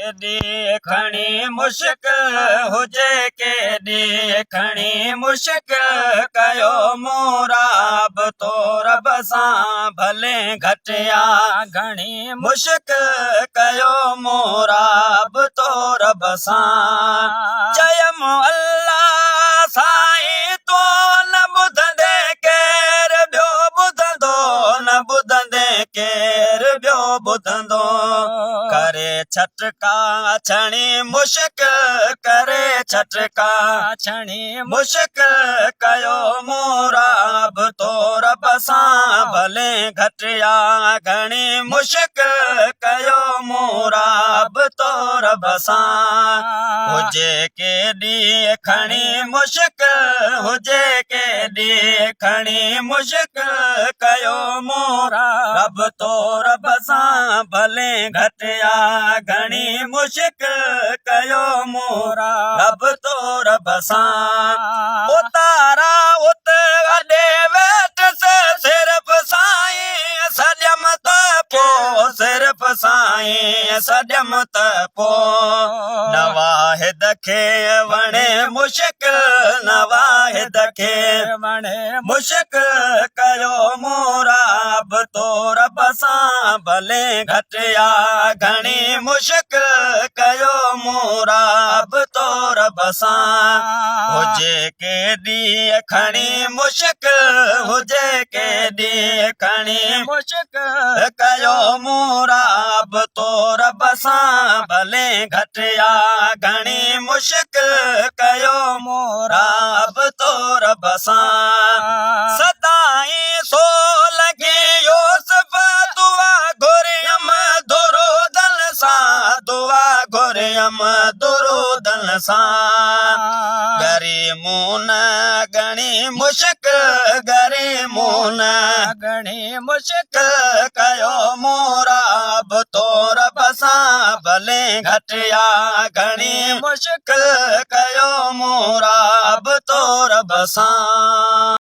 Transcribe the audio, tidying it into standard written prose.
ॾींहुं खणी मुश्किल हुजे के ॾींहुं खणी मुश्किल कयो मुराब तो रब सां भले घटिया घणी मुश्किल कयो मुराब तो रब सां चयमि अल्लाह साईं तो न ॿुधंदे केरु ॿियो ॿुधंदो न ॿुधंदे केरु ॿियो ॿुधंदो करे छटका छणी मुश्किल करे छटका छणी मुश्किल कयो मुराब तो रब सां भले घटिया घणी मुश्किल कयो मुराब तो रब सां हुजे के ॾींहुं खणी मुश्किल हुजे के ॾींहुं खणी मुश्किल कयो मुराब तो रब सां भले घटिया घणी मुश्किल कयो मुराब तो रब सां उतारा उत वॾे वेठ से सिर्फ़ साईं सॼम त पोइ सिर्फ़ साईं सॼम त पोइ नवाहिद खे वणे मुश्किल नवाहिद खे वणे मुश्किल कयो मुराब तो रब सां भले घटिया घणी मुश्किल कयो मुराब तो रब सां हुजे के ॾींहुं खणी मुश्किल हुजे के ॾींहुं खणी मुश्किल कयो मुराब तो रब सां भले घटिया घणी मुश्किल कयो मुराब तो रब सां सदाई सो लगी यूसुफ दुआ घुरियम दुरूदन सां दुआ घुरियम दुरूदन सां गरीमून घणी मुश्किल गरीमून घणी मुश्किल कयो मुराब तो रब सां भले घटिया घणी मुश्किल कयो मुराब तो रब सां।